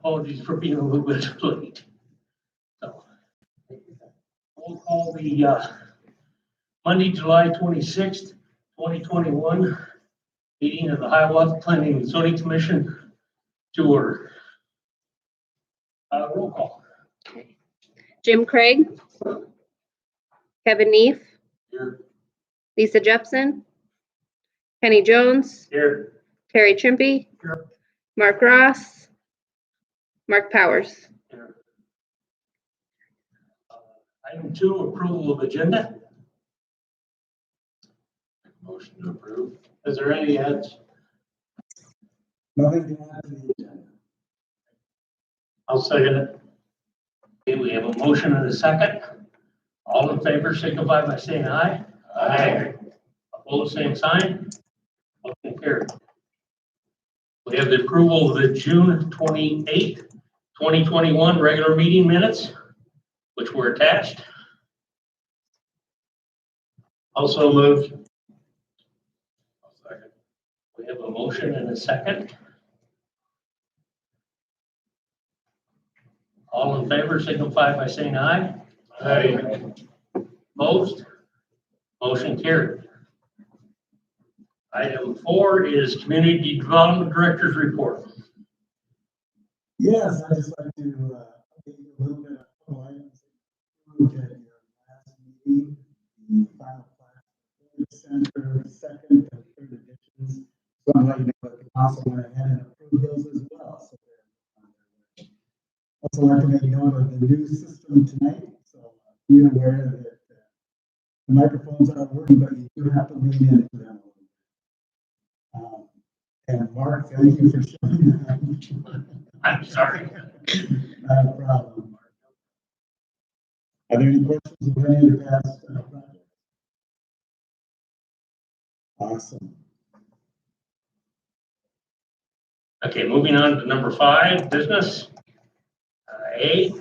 apologies for being a little bit late. So, we'll call the Monday, July 26th, 2021 meeting of the Hiawatha Planning and Zoning Commission to order. Roll call. Jim Craig, Kevin Neef, Here. Lisa Jepson, Kenny Jones, Here. Terry Chimpy, Here. Mark Ross, Mark Powers. Here. Item 2, approval of agenda. Motion to approve. Is there any ads? Nothing to add to the agenda. I'll second it. Okay, we have a motion and a second. All in favor signify by saying aye. Aye. Opposed, same sign. Motion carried. We have the approval of the June 28th, 2021 regular meeting minutes, which were attached. Also moved. I'll second. We have a motion and a second. All in favor signify by saying aye. Aye. Opposed? Motion carried. Item 4 is Community Development Director's Report. Yes, I'd just like to update you a little bit of couple items approved at your last meeting. The final class, center, second and third editions. So I'm letting you know that the council went ahead and approved those as well. So they're on their way. Also like to make note of the new system tonight. So be aware that the microphones are working, but you do have to lean into them a little bit. And Mark, thank you for showing that. I'm sorry. Not a problem, Mark. Are there any questions of any of the past projects? Awesome. Okay, moving on to number 5, business. A,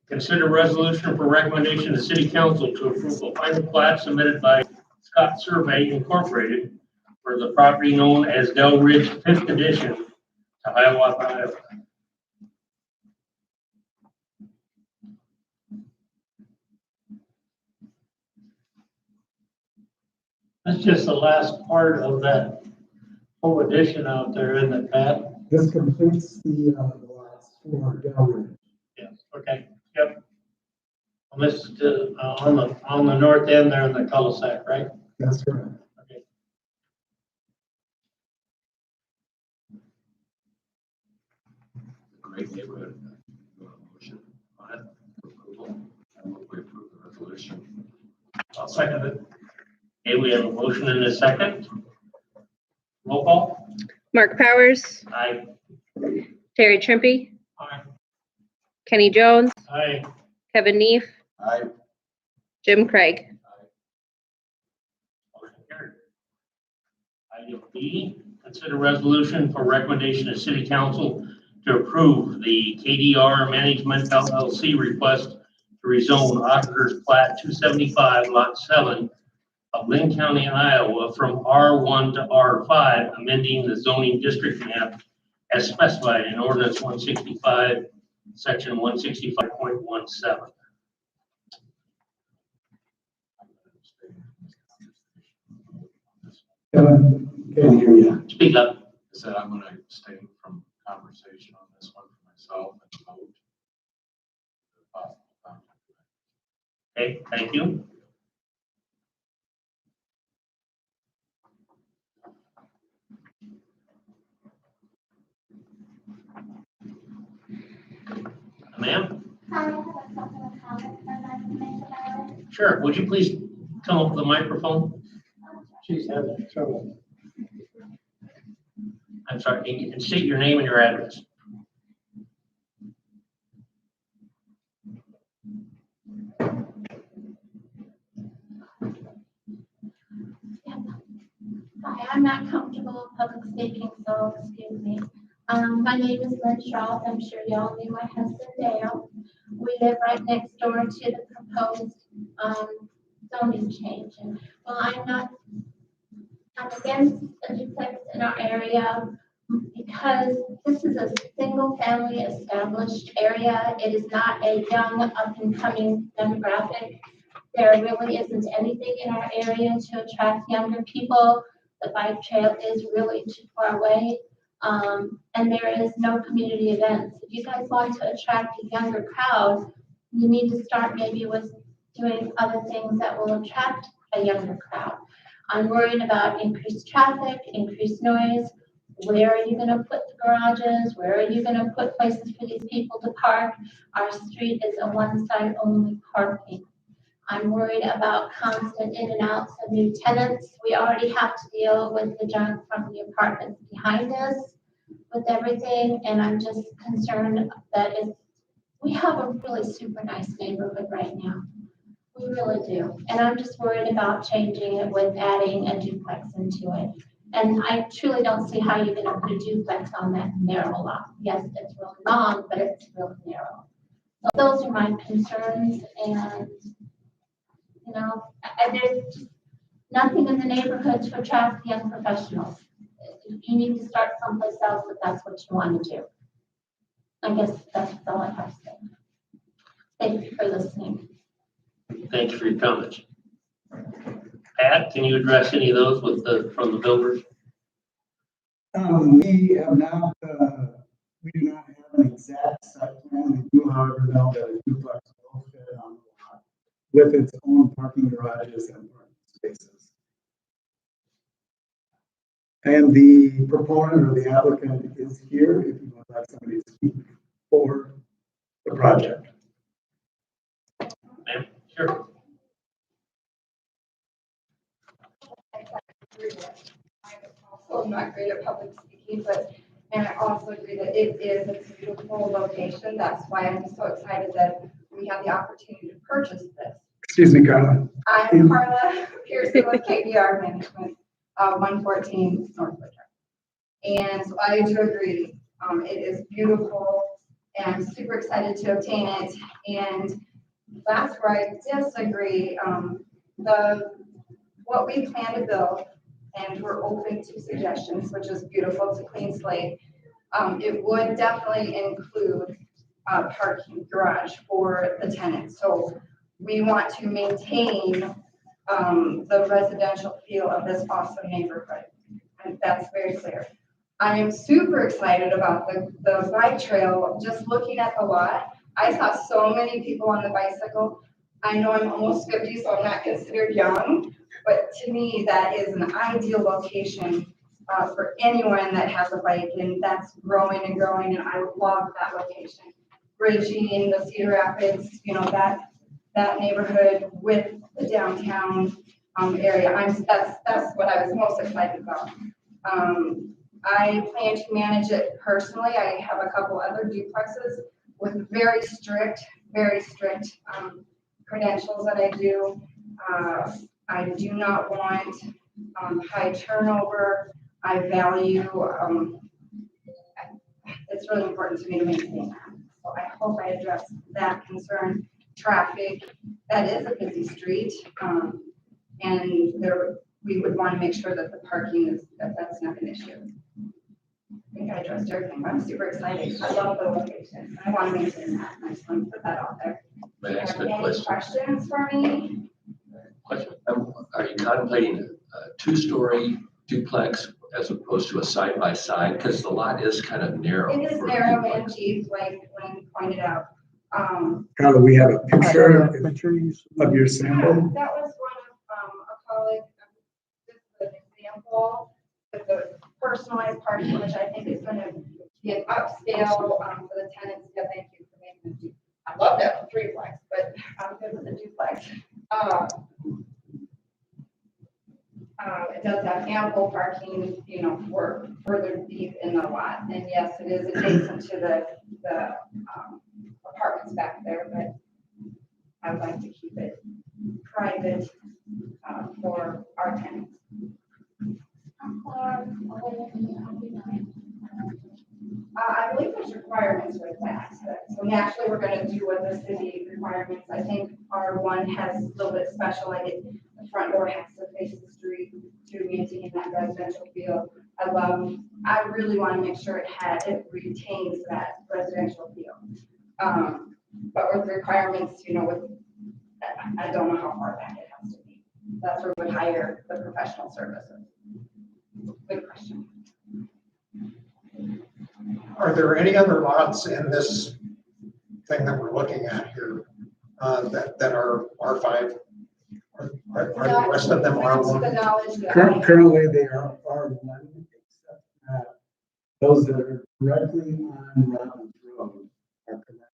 consider resolution for recommendation to City Council to approve a final plat submitted by Scott Survey Incorporated for the property known as Dell Ridge 5th Edition to Hiawatha, Iowa. That's just the last part of that whole addition out there, isn't it, Pat? This completes the lots for Dell Ridge. Yes, okay, yep. And this is on the north end there in the cul-de-sac, right? That's correct. Okay. Great neighborhood. Motion on it. Approval. I move we approve the resolution. I'll second it. Okay, we have a motion and a second. Roll call. Mark Powers, Aye. Terry Chimpy, Aye. Kenny Jones, Aye. Kevin Neef, Aye. Jim Craig. Motion carried. Item B, consider resolution for recommendation to City Council to approve the KDR Management LLC request to rezone Auditor's Plat 275 Lot 7 of Lynn County, Iowa from R1 to R5, amending the zoning district map as specified in ordinance 165, section 165.17. Kevin, can't hear you. Speak up. I said I'm going to abstain from conversation on this one for myself and vote. Okay, thank you. Ma'am? Hi, I have a couple of comments I'd like to make about it. Sure. Would you please come up with the microphone? She's having trouble. I'm sorry, and state your name and your address. Hi, I'm not comfortable public speaking, so excuse me. My name is Lynn Shaw. I'm sure y'all knew my husband Dale. We live right next door to the proposed zoning change. And while I'm against a duplex in our area because because this is a single-family established area. It is not a young, up-and-coming demographic. There really isn't anything in our area to attract younger people. The bike trail is really too far away. And there is no community events. If you guys want to attract a younger crowd, you need to start maybe with doing other things that will attract a younger crowd. I'm worried about increased traffic, increased noise. Where are you gonna put the garages? Where are you gonna put places for these people to park? Our street is a one-side only parking. I'm worried about constant in and outs of new tenants. We already have to deal with the junk from the apartments behind us with everything, and I'm just concerned that we have a really super nice neighborhood right now. We really do. And I'm just worried about changing it with adding a duplex into it. And I truly don't see how you're gonna put a duplex on that narrow lot. Yes, it's really long, but it's really narrow. So those are my concerns, and there's just nothing in the neighborhood to attract young professionals. You need to start someplace else if that's what you want to do. I guess that's all I have to say. Thank you for listening. Thank you for your comments. Pat, can you address any of those from the builders? We have not, we do not have an exact site plan. We do, however, know that a duplex will fit on the lot with its own parking garages and parking spaces. And the proponent or the applicant is here if you would like somebody to speak for the project. Ma'am, sure. I'm not great at public speaking, and I also agree that it is a beautiful location. That's why I'm so excited that we have the opportunity to purchase this. Excuse me, Carla. I'm Carla Pearson with KBR Management, 114 North Woodruff. And so I do agree. It is beautiful, and I'm super excited to obtain it. And that's where I disagree. What we plan to build, and we're open to suggestions, which is beautiful. It's a clean slate. It would definitely include a parking garage for the tenants. So we want to maintain the residential feel of this awesome neighborhood, and that's very clear. I am super excited about the bike trail. Just looking at the lot, I saw so many people on the bicycle. I know I'm almost 50, so I'm not considered young, but to me, that is an ideal location for anyone that has a bike, and that's growing and growing, and I love that location. Bridging the Cedar Rapids, that neighborhood with the downtown area. That's what I was most excited about. I plan to manage it personally. I have a couple other duplexes with very strict credentials that I do. I do not want high turnover. I value, it's really important to me to maintain that. So I hope I address that concern. Traffic, that is a busy street. And we would want to make sure that the parking that's not an issue. I think I addressed everything. I'm super excited. I love the location. I want to maintain that. I just want to put that out there. May I ask a Any question? questions for me? Are you contemplating a two-story duplex as opposed to a side-by-side? Because the lot is kind of narrow. It is for a narrow and duplex. deep, like Lynn pointed out. Carla, we have a picture of your Yeah, sample. that was one of a colleague, just an example with the personalized parking, which I think is going to be an upscale for the tenants. Yeah, thank you for making it. I love that threeplex, but I'm good with the duplex. It does have ample parking, for further deep in the lot. And yes, it is adjacent to the apartments back there, but I would like to keep it private for our tenants. I believe there's requirements with that. So naturally, we're going to do what the city requirements. I think R1 has a little bit special, like the front door has to face the street to maintain that residential feel. I really want to make sure it retains that residential feel. But with requirements, I don't know how far back it has to be. That's where we would hire the professional services. Good question. Are there any other lots in this thing that we're looking at here that are R5? Are the rest of them To the R1? knowledge that Currently, they are R1, except that those that are directly on Robbins Road are commercial.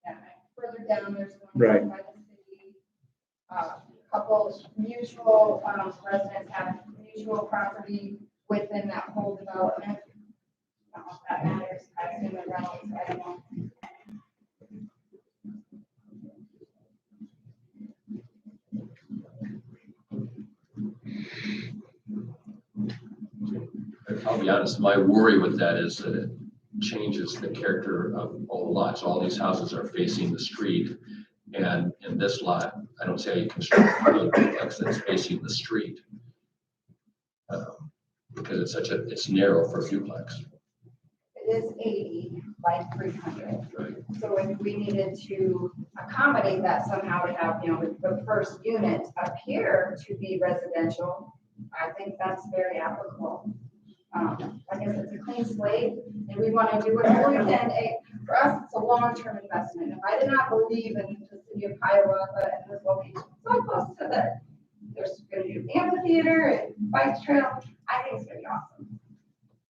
Yeah, further down, there's one Right. by the city. Couple mutual residents have mutual property within that whole development. I don't know if that matters, I assume it relevant, I don't know. I'll be honest, my worry with that is that it changes the character of all the lots. All these houses are facing the street. And in this lot, I don't see how you construct a duplex that's facing the street. Because it's narrow for a duplex. It is 80 by 300. Right. So if we needed to accommodate that somehow to have, the first unit up here to be residential, I think that's very applicable. I guess it's a clean slate and we want to do whatever we can. For us, it's a long-term investment. If I did not believe in the city of Hiawatha and this location so close to that, there's going to be an amphitheater and bike trail, I think it's going to be awesome.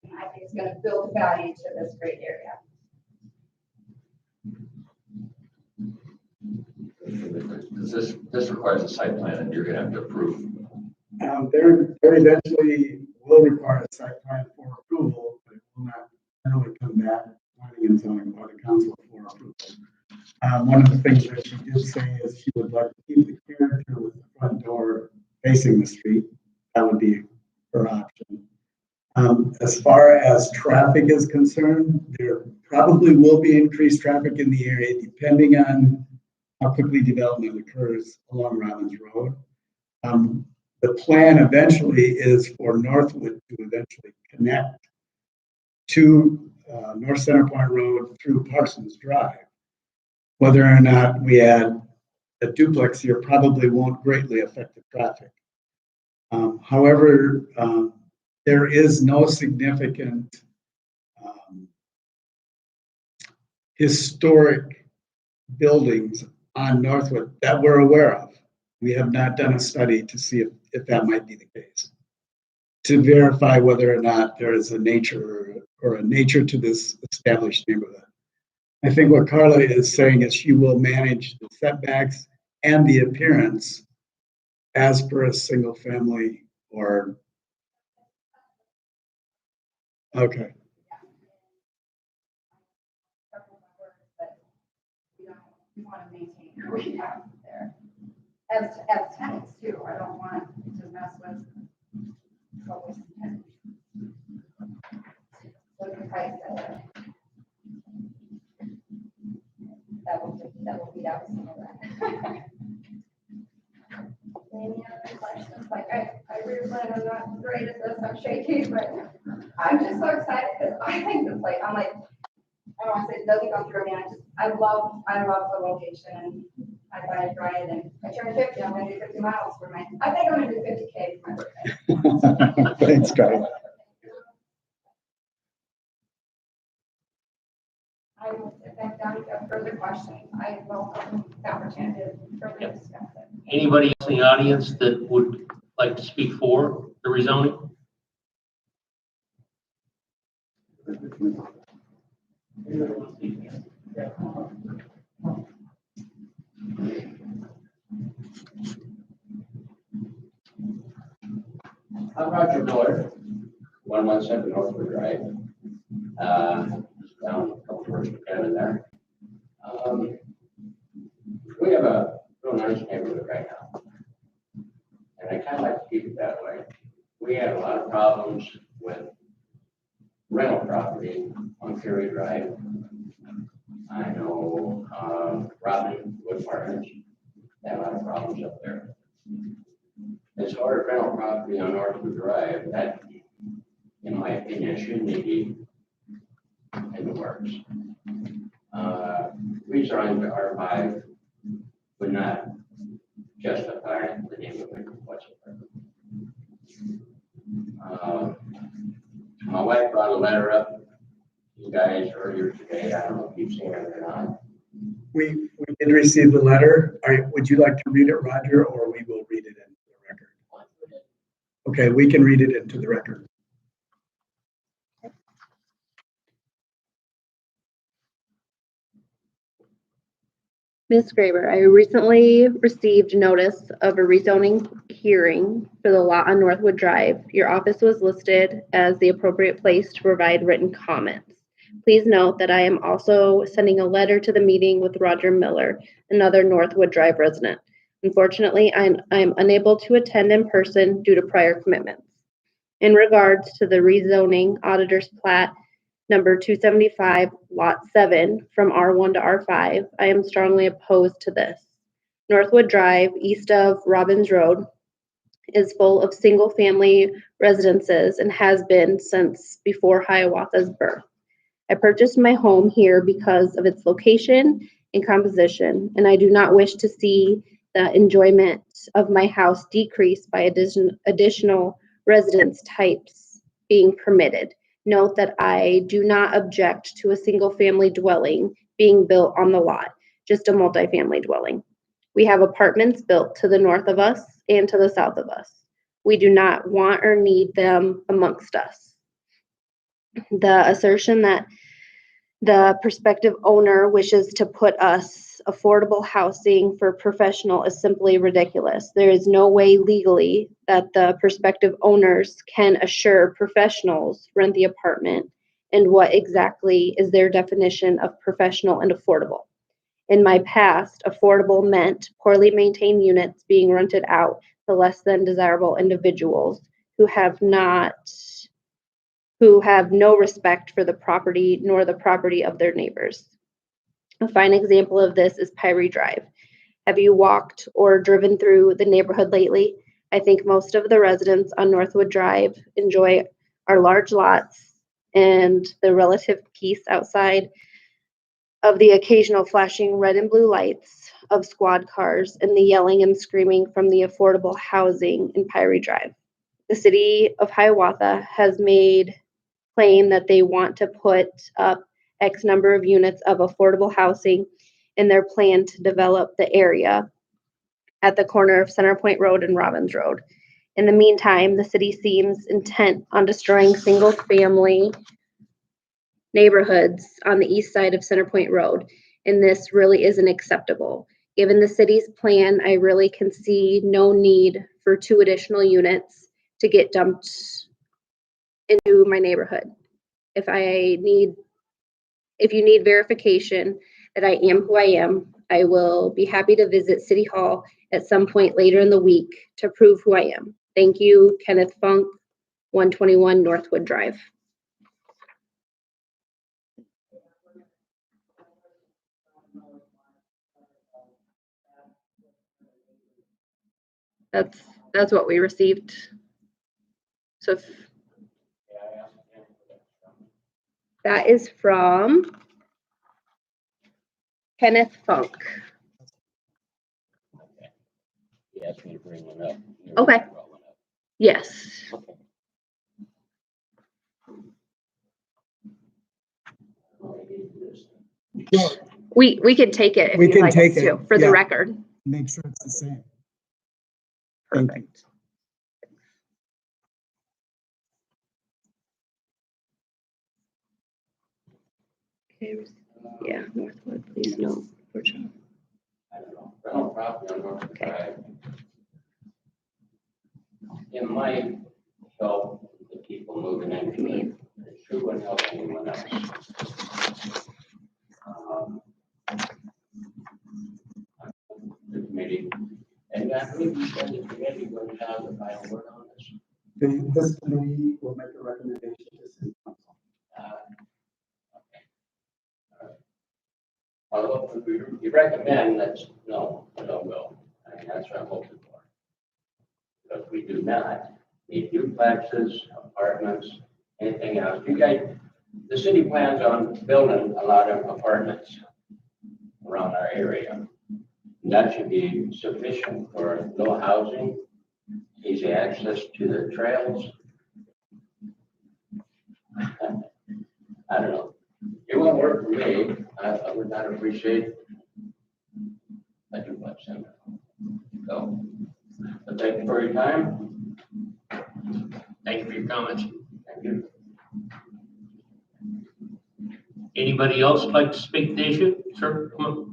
And I think it's going to build value to this great area. Because this requires a site plan and you're gonna have to approve. There eventually will require a site plan for approval, but it will not generally come back to planning and zoning by the council for approval. One of the things that she did say is she would like to keep the character with the front door facing the street. That would be her option. As far as traffic is concerned, there probably will be increased traffic in the area depending on how quickly development occurs along Robbins Road. The plan eventually is for Northwood to eventually connect to North Center Point Road through Parsons Drive. Whether or not we add a duplex here probably won't greatly affect the traffic. However, there is no significant historic buildings on Northwood that we're aware of. We have not done a study to see if that might be the case, to verify whether or not there is a nature or a nature to this established neighborhood. I think what Carla is saying is she will manage the setbacks and the appearance as per a single family or, okay. We want to maintain what we have there. As tenants too, I don't want to mess with what was intended. Like the price that will beat out some of that. Any other questions? Like I really am not great at this, I'm shaky, but I'm just so excited because I think it's like, I don't want to say it doesn't go through me. I love the location and I buy it right and I turn 50, I'm gonna do 50 miles for I think I'm gonna do 50K for my birthday. Thanks, Carla. I will sit back down if you have further questions. I welcome the opportunity to further discuss it. Anybody else in the audience that would like to speak for the rezoning? I'm Roger Miller, 117 Northwood Drive. Down a couple doors from Kevin there. We have a real nice neighborhood right now. And I kind of like to keep it that way. We had a lot of problems with rental property on Fury Drive. I know Robin Wood Partners, they had a lot of problems up there. As far as rental property on Northwood Drive, that, in my opinion, shouldn't be in the works. Rezoning to R5 would not justify the neighborhood whatsoever. My wife brought a letter up to you guys earlier today. I don't know if you've seen it or not. We did receive the letter. Would you like to read it, Roger, or we will read it into the record? Okay, we can read it into the record. Ms. Graber, I recently received notice of a rezoning hearing for the lot on Northwood Drive. Your office was listed as the appropriate place to provide written comments. Please note that I am also sending a letter to the meeting with Roger Miller, another Northwood Drive resident. Unfortunately, I'm unable to attend in person due to prior commitments. In regards to the rezoning auditor's plat number 275, lot 7, from R1 to R5, I am strongly opposed to this. Northwood Drive, east of Robbins Road, is full of single-family residences and has been since before Hiawatha's birth. I purchased my home here because of its location and composition, and I do not wish to see the enjoyment of my house decrease by additional residence types being permitted. Note that I do not object to a single-family dwelling being built on the lot, just a multifamily dwelling. We have apartments built to the north of us and to the south of us. We do not want or need them amongst us. The assertion that the prospective owner wishes to put us affordable housing for professional is simply ridiculous. There is no way legally that the prospective owners can assure professionals rent the apartment, and what exactly is their definition of professional and affordable. In my past, affordable meant poorly maintained units being rented out to less than desirable individuals who have no respect for the property nor the property of their neighbors. A fine example of this is Pyrie Drive. Have you walked or driven through the neighborhood lately? I think most of the residents on Northwood Drive enjoy our large lots and the relative peace outside of the occasional flashing red and blue lights of squad cars and the yelling and screaming from the affordable housing in Pyrie Drive. The city of Hiawatha has made claim that they want to put up X number of units of affordable housing in their plan to develop the area at the corner of Centerpoint Road and Robbins Road. In the meantime, the city seems intent on destroying single-family neighborhoods on the east side of Centerpoint Road, and this really isn't acceptable. Given the city's plan, I really can see no need for 2 additional units to get dumped into my neighborhood. If you need verification that I am who I am, I will be happy to visit City Hall at some point later in the week to prove who I am. Thank you, Kenneth Funk, 121 Northwood Drive. That's what we received. So that is from Kenneth Funk. He asked me to bring one up. Okay. Yes. We can take it if We you'd can like take us it, to, for the yeah. record. Make sure it's the same. Thank you. Perfect. Okay, yeah, Northwood, please no. I don't know, rental property on Northwood Drive. It might help the people moving into it. It sure wouldn't help anyone else. The committee, and I believe you said the committee would have the final word on this. This committee will make a recommendation to city council. Okay. All right. Although if you recommend, that's no, I don't go. I mean, that's what I'm hoping for. because we do not need duplexes, apartments, anything else. You guys, the city plans on building a lot of apartments around our area. That should be sufficient for low housing, easy access to the trails. I don't know. It won't work for me. I would not appreciate a duplex center. So, but thank you for your time. Thank you for your comments. Thank you. Anybody else like to speak to the issue? Sir, come on.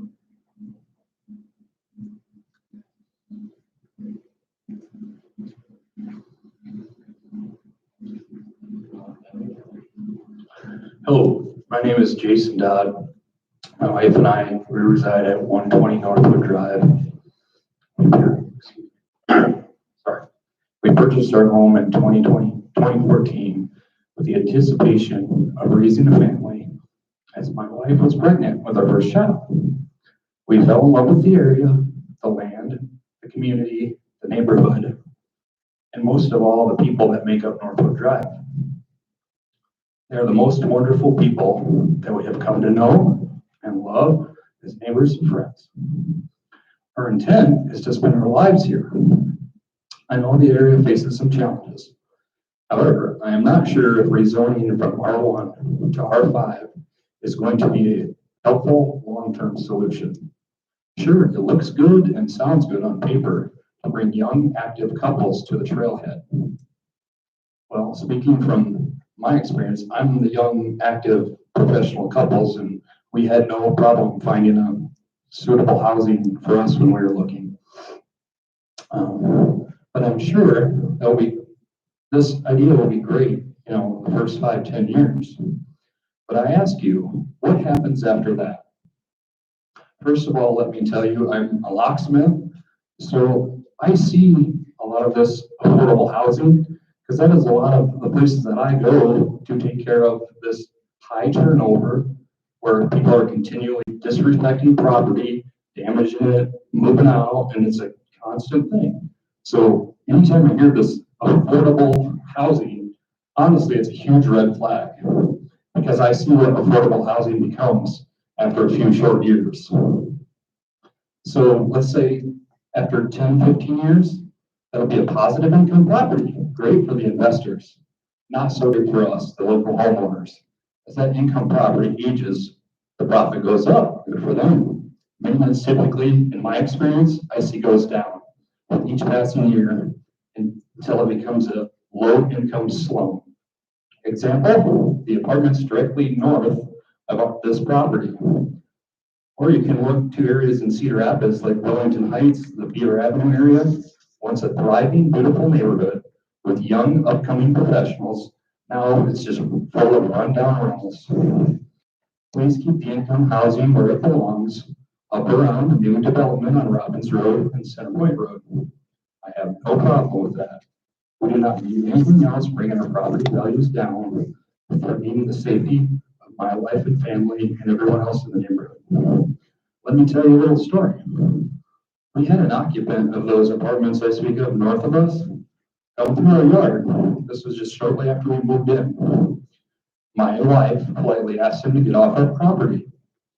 Hello, my name is Jason Dodd. My wife and I, we reside at 120 Northwood Drive. Sorry. We purchased our home in 2014 with the anticipation of raising a family as my wife was pregnant with our first child. We fell in love with the area, the land, the community, the neighborhood, and most of all, the people that make up Northwood Drive. They are the most wonderful people that we have come to know and love as neighbors and friends. Our intent is to spend our lives here. I know the area faces some challenges. However, I am not sure if rezoning from R1 to R5 is going to be a helpful long-term solution. Sure, it looks good and sounds good on paper to bring young, active couples to the trailhead. Well, speaking from my experience, I'm the young, active, professional couples, and we had no problem finding a suitable housing for us when we were looking. But I'm sure this idea will be great, the first 5-10 years. But I ask you, what happens after that? First of all, let me tell you, I'm a locksmith, so I see a lot of this affordable housing, because that is a lot of the places that I go to take care of this high turnover where people are continually disrespecting property, damaging it, moving out, and it's a constant thing. So anytime I hear this affordable housing, honestly, it's a huge red flag because I see what affordable housing becomes after a few short years. So let's say after 10, 15 years, that'll be a positive income property. Great for the investors, not so good for us, the local homeowners. As that income property ages, the profit goes up, good for them. Maintenance typically, in my experience, I see goes down with each passing year until it becomes a low income slum. Example, the apartments directly north of this property. Or you can look to areas in Cedar Rapids like Wellington Heights, the Beaver Avenue area, once a thriving, beautiful neighborhood with young upcoming professionals. Now it's just full of rundown rentals. Please keep the income housing where it belongs, up around the new development on Robbins Road and Center Point Road. I have no problem with that. We do not need anything else bringing our property values down, threatening the safety of my life and family and everyone else in the neighborhood. Let me tell you a little story. We had an occupant of those apartments I speak of north of us come through our yard. This was just shortly after we moved in. My wife politely asked him to get off our property.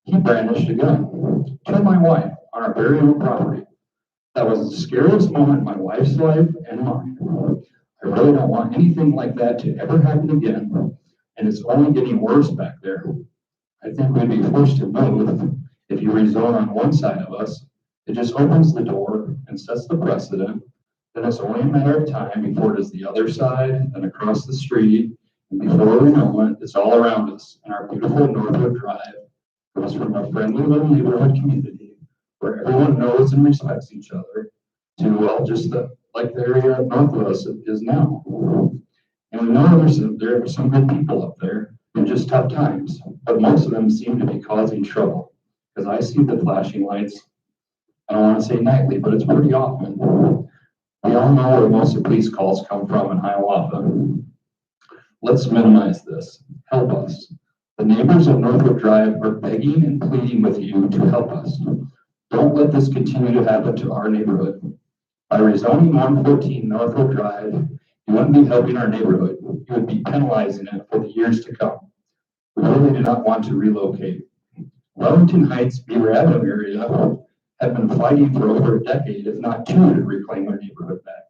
He brandished a gun to my wife on our very own property. That was the scariest moment in my wife's life and mine. I really don't want anything like that to ever happen again, and it's only getting worse back there. I think we'd be forced to move if you rezone on one side of us. It just opens the door and sets the precedent. Then it's only a matter of time before it is the other side and across the street. And before we know it, it's all around us. And our beautiful Northwood Drive goes from a friendly little neighborhood community where everyone knows and respects each other to, well, just like the area north of us is now. And we know there are some good people up there in just tough times, but most of them seem to be causing trouble because I see the flashing lights. I don't want to say nightly, but it's pretty often. We all know where most of the police calls come from in Hiawatha. Let's minimize this. Help us. The neighbors of Northwood Drive are begging and pleading with you to help us. Don't let this continue to happen to our neighborhood. By rezoning 114 Northwood Drive, you wouldn't be helping our neighborhood. You would be penalizing it for the years to come. We really do not want to relocate. Wellington Heights, Beaver Avenue area have been fighting for over a decade, if not two, to reclaim their neighborhood back.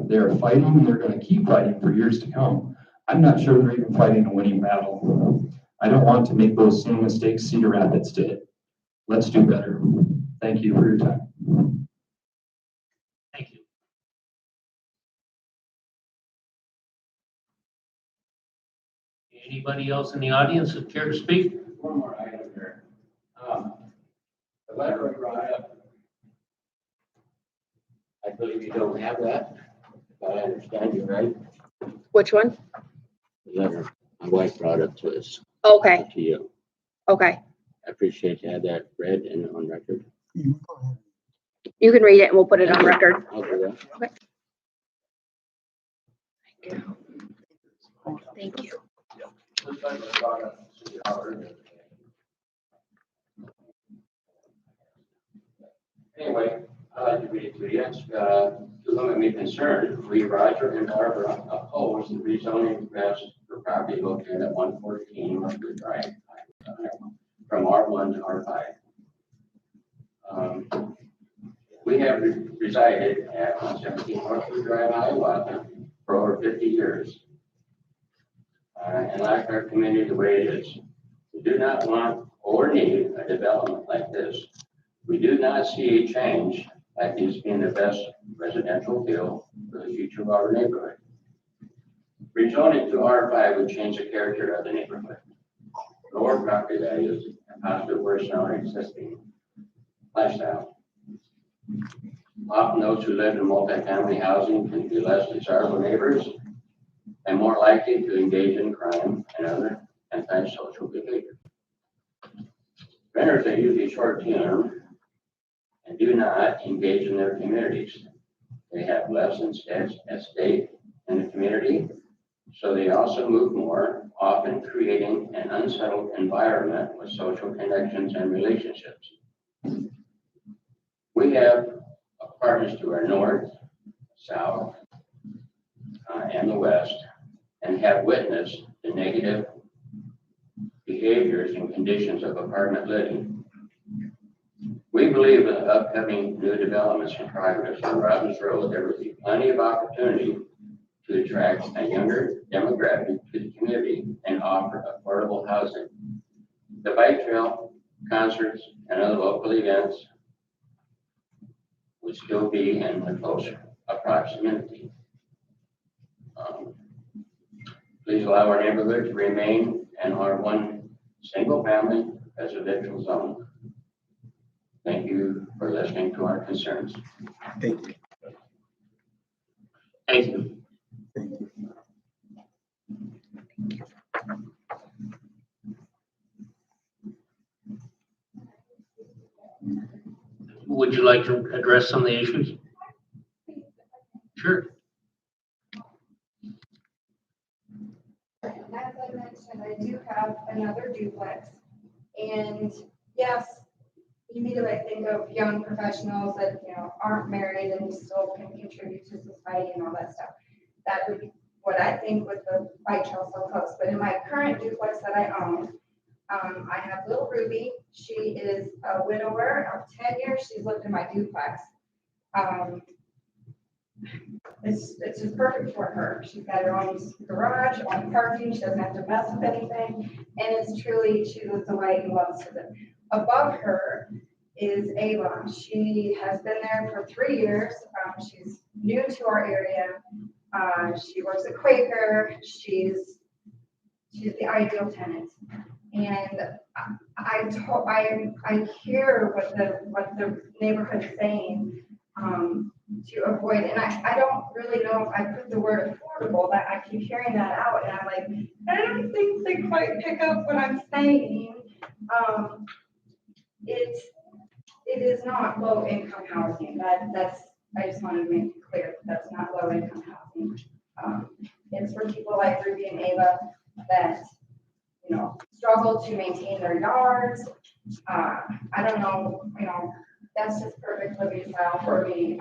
They're fighting and they're going to keep fighting for years to come. I'm not sure they're even fighting a winning battle. I don't want to make those same mistakes Cedar Rapids did. Let's do better. Thank you for your time. Thank you. Anybody else in the audience that care to speak? One more item here. The letter I brought up, I believe you don't have that, if I understand you right. Which one? The letter my wife brought up to us, Okay, to you. okay. I appreciate you had that read and on record. You go ahead. You can read it and we'll put it on record. I'll do that. Thank you. Anyway, I'd like to read it to you. To whom it may concern, we, Roger and Barbara, oppose the rezoning request for property located at 114 Northwood Drive from R1 to R5. We have resided at 117 Northwood Drive, Hiawatha for over 50 years. And like our community the way it is. We do not want or need a development like this. We do not see a change like this being the best residential deal for the future of our neighborhood. Rezoning to R5 would change the character of the neighborhood, lower property values, and possibly worsen our existing lifestyle. Often those who live in multifamily housing can be less desirable neighbors and more likely to engage in crime and other antisocial behavior. Renters are usually short-term and do not engage in their communities. They have less at stake in the community, so they also move more, often creating an unsettled environment with social connections and relationships. We have apartments to our north, south, and the west, and have witnessed the negative behaviors and conditions of apartment living. We believe in the upcoming new developments in progress on Robbins Road, there will be plenty of opportunity to attract a younger demographic to the community and offer affordable housing. The bike trail, concerts, and other local events would still be in the close proximity. Please allow our neighborhood to remain an R1 single-family residential zone. Thank you for listening to our concerns. Thank you. Thank you. Thank you. Would you like to address some of the issues? Sure. As I mentioned, I do have another duplex, and yes, immediately I think of young professionals that, aren't married and still can contribute to society and all that stuff. That would be what I think with the bike trail so close. But in my current duplex that I own, I have little Ruby. She is a widower of 10 years. She's lived in my duplex. It's just perfect for her. She's got her own garage, own parking. She doesn't have to mess with anything. And it's truly, she lives the light and loves it. Above her is Ava. She has been there for 3 years. She's new to our area. She works at Quaker. She's the ideal tenant. And I hear what the neighborhood's saying to avoid, and I don't really know if I put the word affordable, that I keep hearing that out, and I'm like, I don't think they quite pick up what I'm saying. It is not low income housing. I just wanted to make it clear that's not low income housing. It's for people like Ruby and Ava that struggle to maintain their yards. I don't know, that's just perfect living style for me.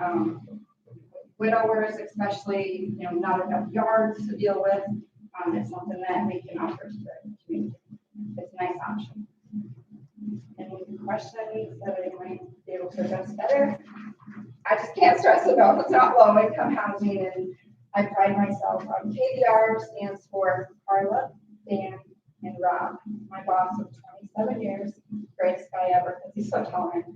Widowers, especially, not enough yards to deal with. It's something that we can offer to the community. It's a nice option. Any questions that I might be able to address better? I just can't stress enough, it's not low income housing, and I pride myself on KDR stands for Carla, Dan, and Rob, my boss of 27 years, greatest guy ever, because he's so tolerant.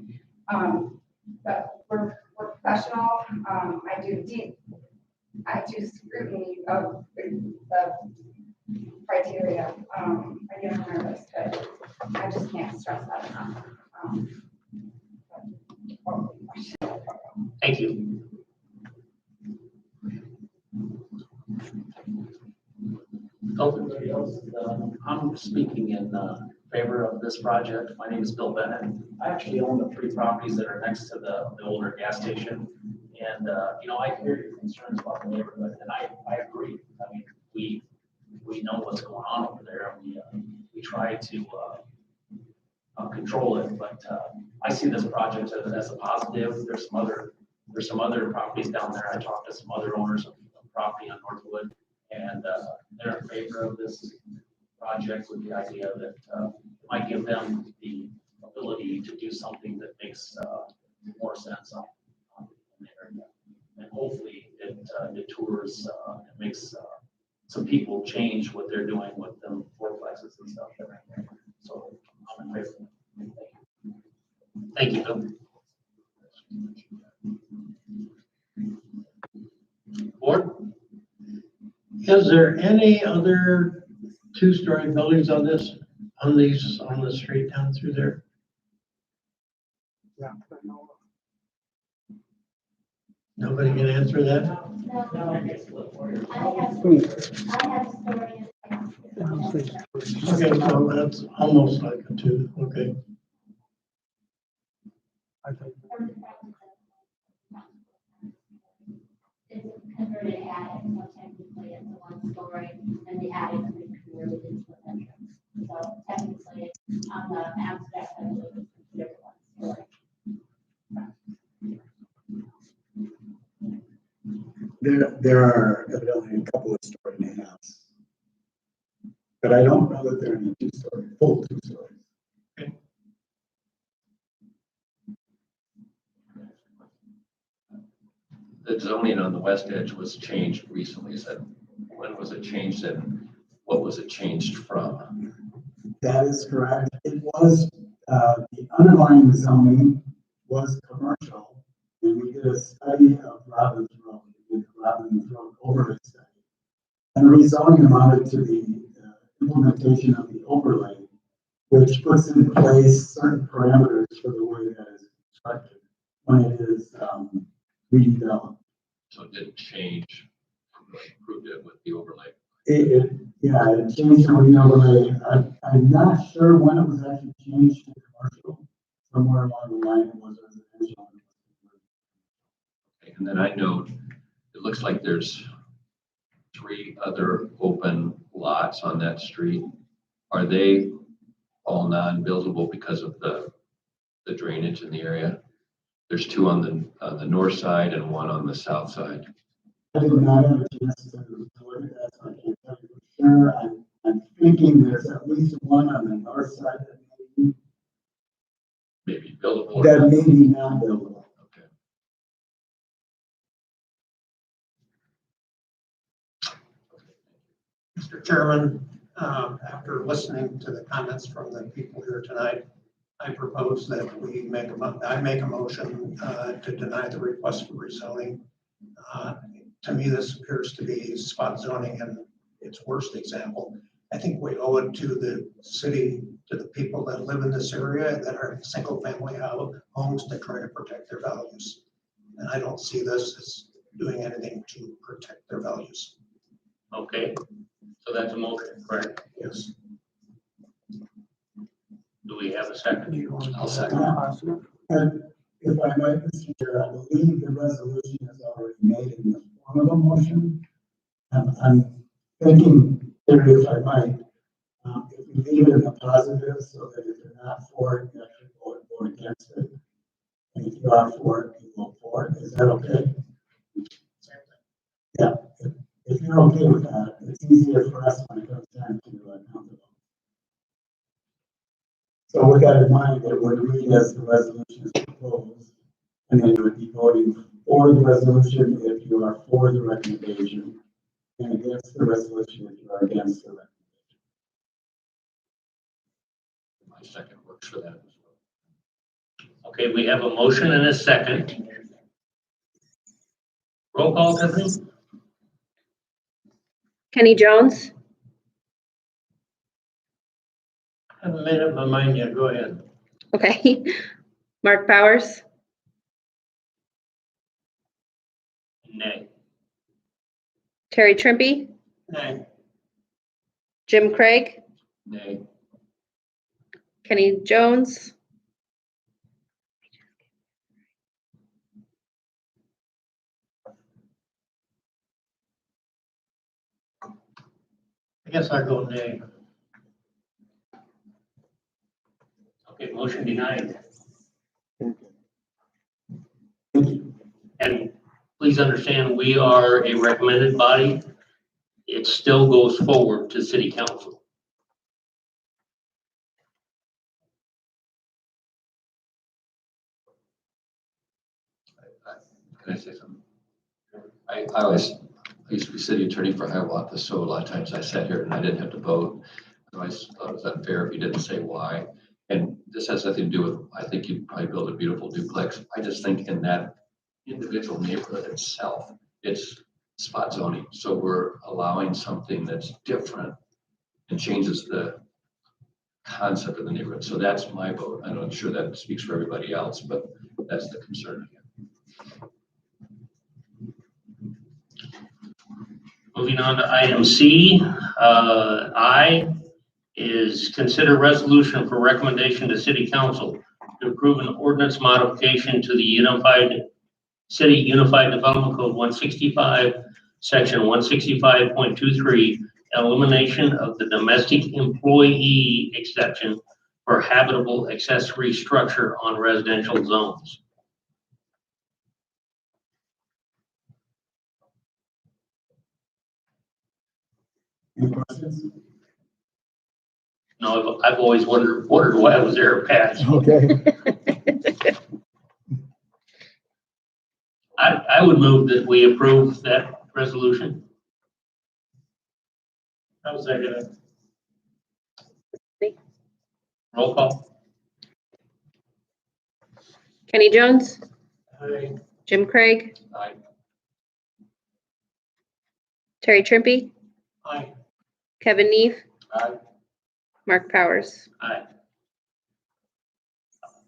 But we're professional. I do scrutiny of the criteria. I get nervous, but I just can't stress that enough. Thank you. Everybody else, I'm speaking in favor of this project. My name is Bill Bennett. I actually own the 3 properties that are next to the older gas station. And, I hear your concerns about the neighborhood, and I agree. I mean, we know what's going on over there. We try to control it, but I see this project as a positive. There's some other properties down there. I talked to some other owners of property on Northwood, and they're in favor of this project with the idea that it might give them the ability to do something that makes more sense on the area. And hopefully it tours and makes some people change what they're doing with them fourplexes and stuff. So I'm in favor. Thank you, Bill. Board? Is there any other 2-story buildings on the street down through there? Yeah, I know. Nobody can answer that? No, I have stories. Okay, so that's almost like a 2, okay. I think It's a converted attic, so technically it's a 1-story, and the attic is converted into an entrance. So technically, on the abstract, I believe it's considered 1-story. there are evidently a couple of story in the house. But I don't know that they're in a 2-story, full 2 stories. The zoning on the west edge was changed recently. When was it changed and what was it changed from? That is correct. It was, the underlying zoning was commercial, and we did a study of Robbins Road, we did Robbins Road overlay study. And rezoning amounted to the implementation of the overlay, which puts in place certain parameters for the way that is constructed when it is redeveloped. So it didn't change, improved it with the overlay. It changed when the overlay. I'm not sure when it was actually changed to commercial. Somewhere along the line it was residential. Okay, and then I note, it looks like there's 3 other open lots on that street. Are they all non-buildable because of the drainage in the area? There's 2 on the north side and 1 on the south side. I did not have a chance to look at that, so I can't tell you for sure. I'm thinking there's at least 1 on the north side that Maybe buildable. may be not buildable. Okay. Mr. Chairman, after listening to the comments from the people here tonight, I propose that I make a motion to deny the request for rezoning. To me, this appears to be spot zoning and its worst example. I think we owe it to the city, to the people that live in this area that are single-family homes to try to protect their values. And I don't see this as doing anything to protect their values. Okay, so that's a motion, correct? Yes. Do we have a second? I'll second. And if I might, Mr. Chair, I believe the resolution is already made in the form of a motion. I'm thinking, if I might, if we leave it in the positive so that if you're not for it, you actually vote against it. And if you are for it, you vote for it. Is that okay? Yeah. If you're okay with that, it's easier for us when it comes time to count the votes. So with that in mind, it would read as the resolution is proposed, and then you would be voting for the resolution if you are for the recommendation, and against the resolution if you are against the recommendation. My second works for that as well. Okay, we have a motion and a second. Roll call, Tiffany? Kenny Jones, I haven't made up my mind yet, go ahead. okay. Mark Powers, Nay. Terry Trimpey, Nay. Jim Craig, Nay. Kenny Jones, I guess I go nay. Okay, motion denied. And please understand, we are a recommended body. It still goes forward to city council. Can I say something? I used to be city attorney for Hiawatha, so a lot of times I sat here and I didn't have to vote. I always thought it was unfair if you didn't say why. And this has nothing to do with, I think you'd probably build a beautiful duplex. I just think in that individual neighborhood itself, it's spot zoning. So we're allowing something that's different and changes the concept of the neighborhood. So that's my vote. I'm sure that speaks for everybody else, but that's the concern. Moving on to item C, I is consider resolution for recommendation to city council to approve an ordinance modification to the Unified Development Code 165, section 165.23, elimination of the domestic employee exception for habitable accessory structure on residential zones. Any questions? No, I've always wondered why I was there, Pat. Okay. I would move that we approve that resolution. I'll second it. Roll call. Kenny Jones, Aye. Jim Craig, Aye. Terry Trimpey, Aye. Kevin Neve, Aye. Mark Powers. Aye.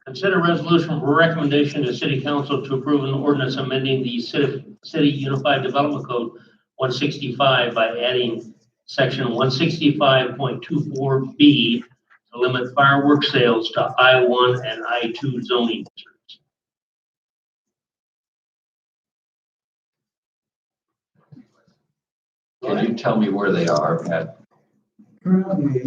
Consider resolution for recommendation to city council to approve an ordinance amending the City Unified Development Code 165 by adding section 165.24B to limit fireworks sales to I-1 and I-2 zoning districts. Can you tell me where they are, Pat? Currently,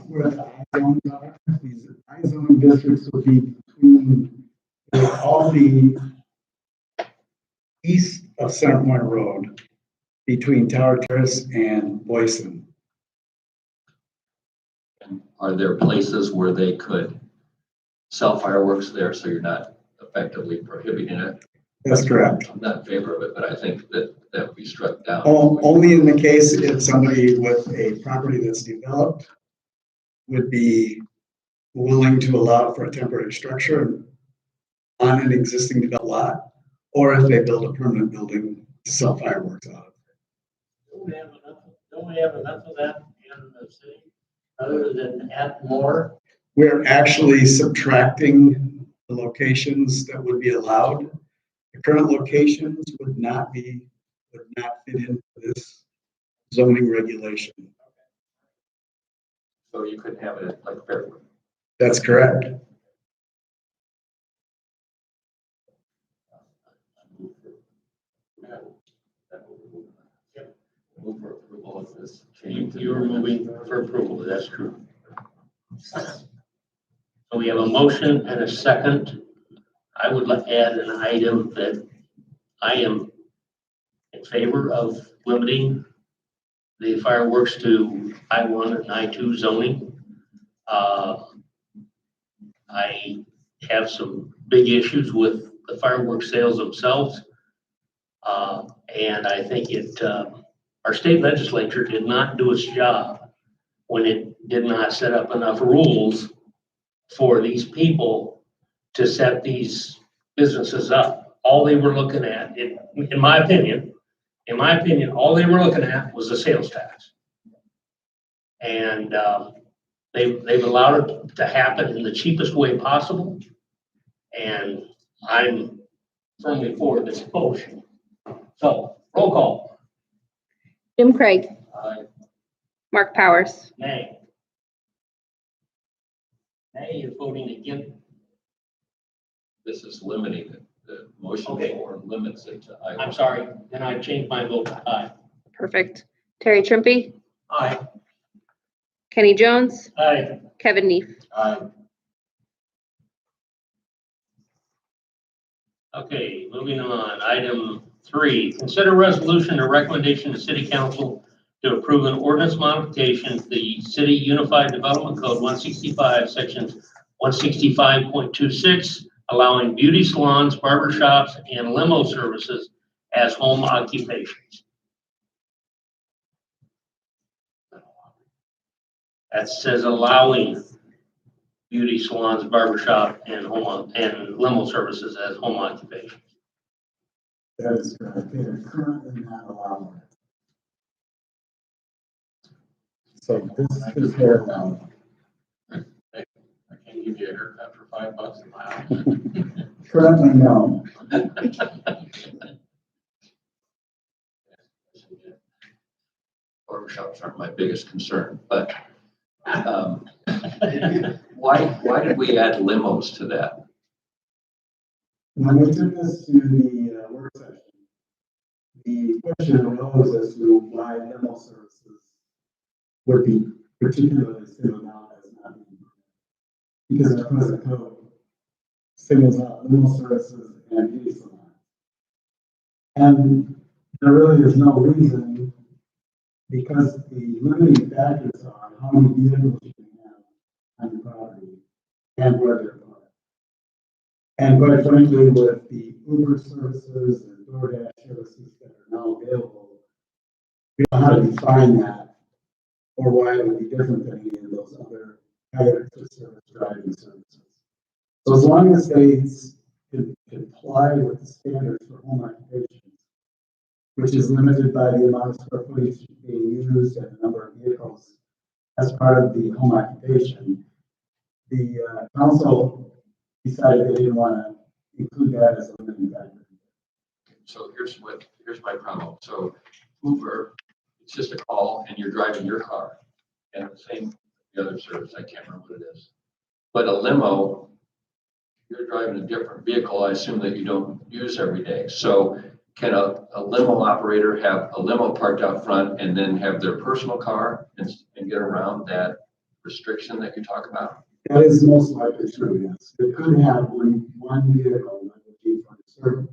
where the I-zones are, these I-zone districts will be between, they'll all be east of Center Point Road, between Tower Terrace and Boyson. Are there places where they could sell fireworks there so you're not effectively prohibiting it? That's correct. I'm not in favor of it, but I think that would be struck down. Only in the case if somebody with a property that's developed would be willing to allow for a temporary structure on an existing developed lot, or if they build a permanent building to sell fireworks out of. Don't we have enough of that in the city, other than add more? We're actually subtracting the locations that would be allowed. The current locations would not fit into this zoning regulation. So you could have it like Fairwood. That's correct. Move for approval of this change. You're moving for approval, that's true. So we have a motion and a second. I I would like to add an item that I am in favor of limiting the fireworks to I-1 and I-2 zoning. I have some big issues with the fireworks sales themselves. And I think our state legislature did not do its job when it did not set up enough rules for these people to set these businesses up. All they were looking at, in my opinion, all they were looking at was the sales tax. And they've allowed it to happen in the cheapest way possible. And I'm firmly for this motion. So, roll call. Jim Craig, Aye. Mark Powers, Nay. Nay is voting against. This is limiting it. The motion Okay. form limits it to I. I'm sorry, then I changed my vote to aye. perfect. Terry Trimpey, Aye. Kenny Jones, Aye. Kevin Neef. Aye. Okay, moving on. Item 3, consider resolution or recommendation to City Council to approve an ordinance modification to the City Unified Development Code 165, Section 165.26, allowing beauty salons, barbershops, and limo services as home occupations. That says allowing beauty salons, barbershop, and limo services as home occupations. That is correct. They are currently not allowed. So this is their allowed. I can't give you a haircut for $5 a mile. Currently, no. Barbershops aren't my biggest concern, but why did we add limos to that? When we took this to the work session, the question arose as to why limo services would be particularly singled out as not being permitted. Because our present code singles out limo services and beauty salons. And there really is no reason, because the limiting factors are how many vehicles you can have on your property and where they're parked. And quite frankly, with the Uber services and DoorDash services that are now available, we don't know how to define that or why it would be different than any of those other hired to service driving services. So as long as they comply with the standards for home occupations, which is limited by the amount of square footage being used and the number of vehicles as part of the home occupation, the council decided they didn't want to include that as a limiting factor. So here's my problem. So Uber, it's just a call and you're driving your car. And the same, the other service, I can't remember what it is. But a limo, you're driving a different vehicle, I assume that you don't use every day. So can a limo operator have a limo parked out front and then have their personal car and get around that restriction that you talk about? That is most likely true, yes. They could have one vehicle that would be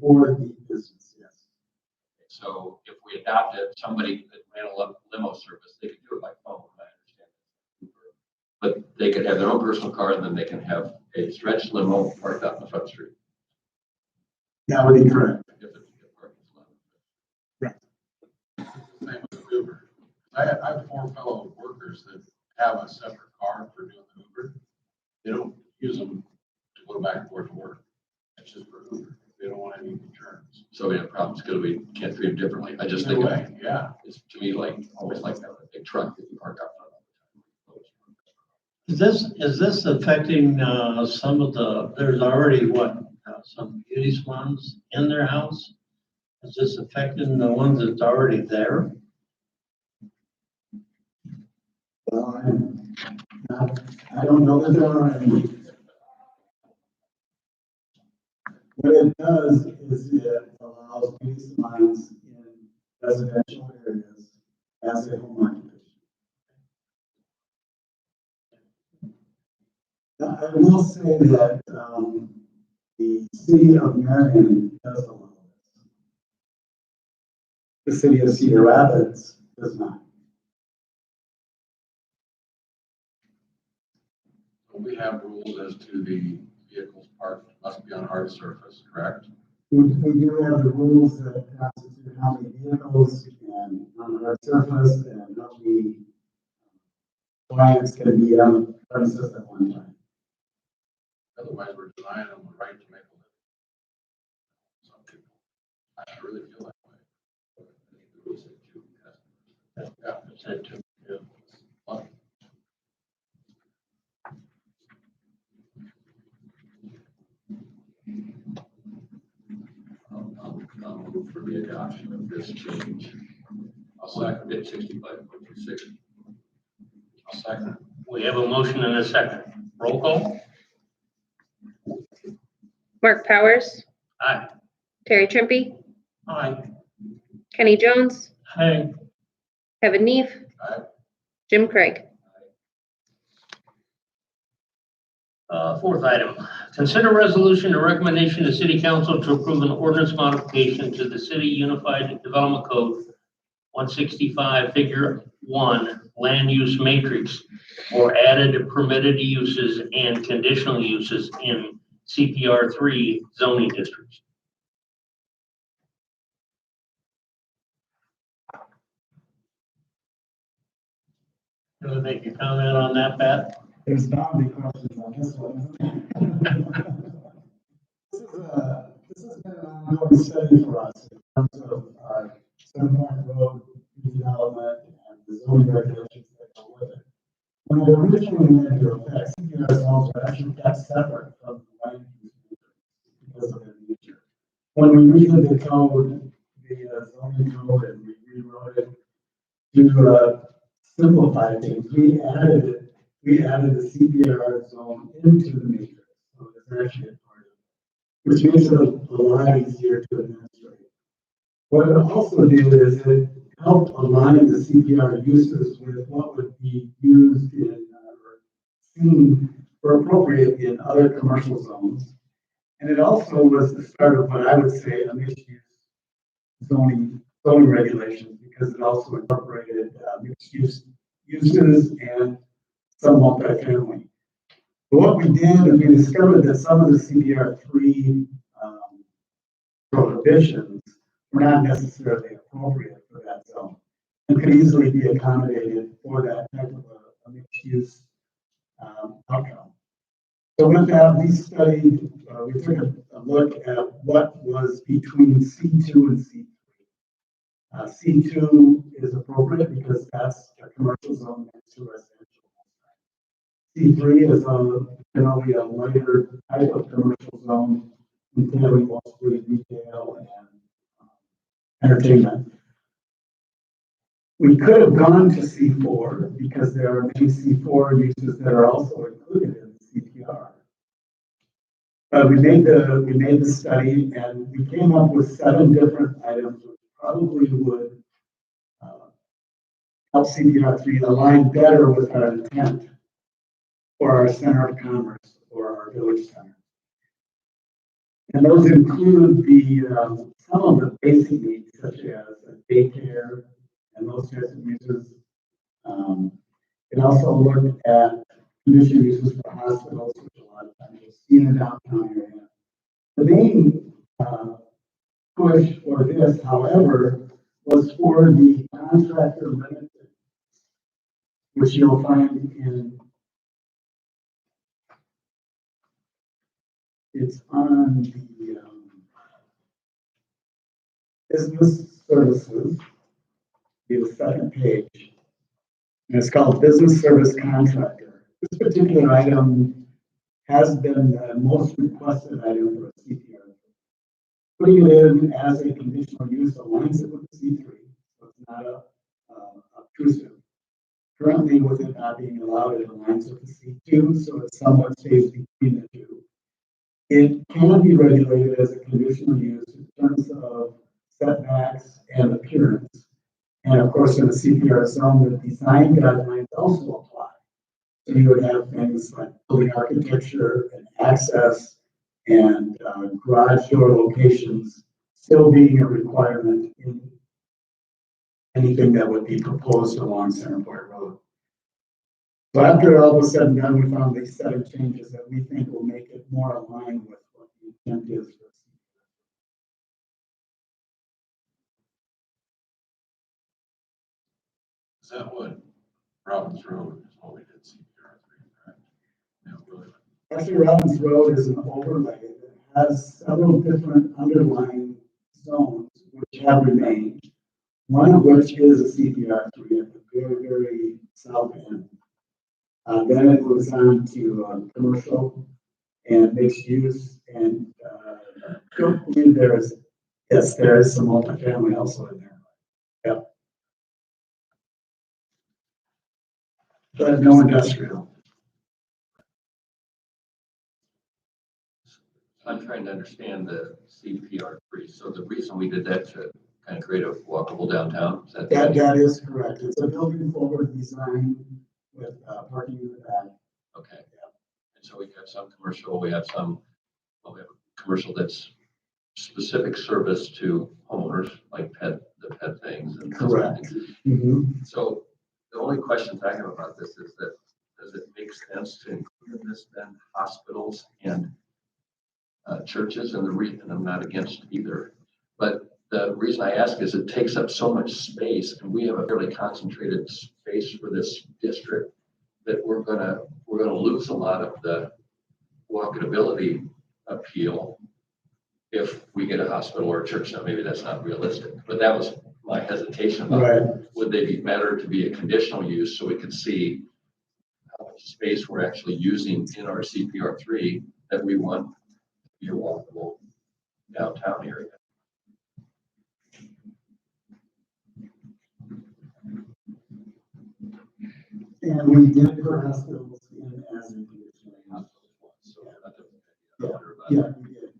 for the business, yes. So if we adopted somebody that ran a limo service, they could do it by phone, I understand. But they could have their own personal car and then they can have a stretched limo parked out in the front street. That would be correct. If the parking's allowed. Same with Uber. I have 4 fellow workers that have a separate car for doing the Uber. They don't use them to go back and forth to work. It's just for Uber. They don't want any insurance. So we have problems because we can't treat them differently. I just Either think way, yeah. it's to me like, always like that, a big truck that you park out front. Is this affecting, some of there's already some beauty salons in their house? Is this affecting the ones that's already there? Well, I don't know that there are any. What it does is it allows beauty salons in residential areas as a home occupation. Now, I will say that the The city of Marion does allow this. The city of Cedar Rapids does not. We have rules as to the vehicles parked must be on hard surface, correct? We do have the rules that constitute how many vehicles and on our surface and how many clients can be on the premises at one time. Otherwise, we're denying them the right to make a living. Some people, I really feel that way. Yeah, Is that too? Yeah. well, I'll move for the adoption of this change. I'll second it, 65.26. I'll second it. We have a motion and a second. Roll call? Mark Powers, Aye. Terry Trimpey, Aye. Kenny Jones, Hey, Kevin Neef, Aye. Jim Craig. Fourth item, consider resolution or recommendation to city council to approve an ordinance modification to the city unified development code 165 figure 1 land use matrix for added permitted uses and conditional uses in CPR 3 zoning districts. you want to make a comment on that, Pat? There's bound to be questions on this one. This has been an ongoing study for us in terms of Center Point Road redevelopment and the zoning regulations that go with it. When it originally went into effect, CPR zones were actually kept separate from the land use matrix because of their nature. When we redid the code, the zoning code, and we rewrote it to simplify things, we added the CPR zone into the matrix. So it's actually a part of it, which makes it a lot easier to administrate. What it also did is it helped align the CPR uses with what would be used in or seen or appropriate in other commercial zones. And it also was the start of what I would say a mixed-use zoning regulations, because it also incorporated mixed-use uses and some multifamily. But what we did is we discovered that some of the CPR 3 prohibitions were not necessarily appropriate for that zone and could easily be accommodated for that type of a mixed-use outcome. So with that, we studied, we took a look at what was between C2 and C3. C2 is appropriate because that's a commercial zone next to residential. C3 is generally a lighter type of commercial zone, entailing mostly retail and entertainment. We could have gone to C4 because there are many C4 uses that are also included in the CPR. We made the study and we came up with 7 different items which probably would help CPR 3 align better with our intent for our center of commerce or our village center. And those include some of the basic needs such as daycare and those types of uses. It also looked at conditional uses for hospitals, which a lot of times you'll see in the downtown area. The main push for this, however, was for the contractor limited, which you'll find in, it's on the business services, the second page. And it's called business service contractor. This particular item has been the most requested item for a CPR. Putting it in as a conditional use aligns it with the C3, so it's not obtrusive. Currently, with it not being allowed, it aligns with the C2, so it somewhat stays between the two. It can be regulated as a conditional use in terms of setbacks and appearance. And of course, in a CPR zone, the design guidelines also apply. So you would have things like building architecture and access and garage door locations still being a requirement in anything that would be proposed along Centerport Road. So after all was said and done, we found these set of changes that we think will make it more aligned with what the intent is. Is that what Robbins Road is what we did CPR three, correct? Yeah, really. Actually, Robbins Road is an overlay that has several different underlying zones which have remained. One of which is a CPR three at the very, very south end. Then it moves on to commercial and mixed use, and I don't believe there is some multifamily also in there. Yep. But no industrial. I'm trying to understand the CPR three. So the reason we did that to kind of create a walkable downtown, is that? That is correct. It's a building forward design with parking in the back. Okay. And so we have some commercial, we have some, well, we have a commercial that's specific service to homeowners, like the pet things and. Correct. Mm-hmm. So the only questions I have about this is that, does it make sense to include in this then hospitals and churches? And and I'm not against either, but the reason I ask is it takes up so much space, and we have a fairly concentrated space for this district that we're gonna lose a lot of the walkability appeal if we get a hospital or a church. Now, maybe that's not realistic, but that was my hesitation about Right. Would they be better to be a conditional use so we could see how much space we're actually using in our CPR three that we want to be a walkable downtown area? And we did put hospitals in as a conditional. So Yeah, we did.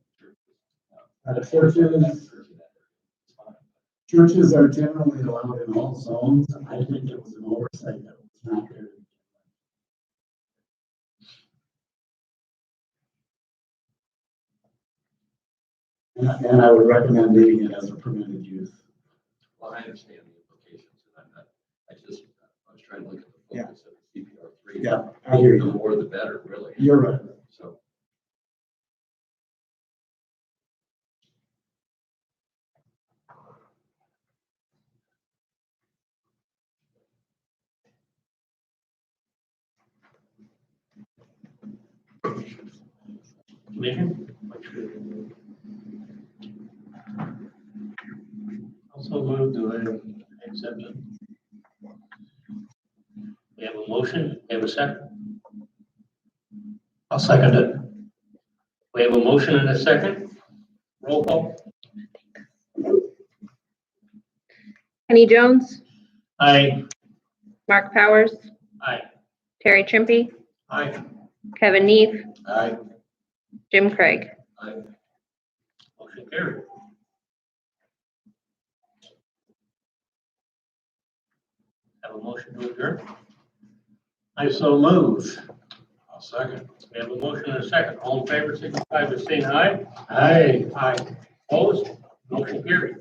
Churches are generally allowed in all zones. I think it was an oversight that was not there. And I would recommend leaving it as a permitted use. Well, I understand the implications, and I was trying to look at the focus of the CPR three. Yeah, I hear The you. more the better, really. You're right. So. Commission? Also move to accept it. We have a motion, we have a second. I'll second it. We have a motion and a second. Roll call. Kenny Jones, Aye. Mark Powers, Aye. Terry Chimpy, Aye. Kevin Neve, Aye. Jim Craig. Motion carried. Have a motion to adjourn. I so move. I'll second. We have a motion and a second. All in favor, signify by saying aye. Aye. Aye. Opposed? Motion carried.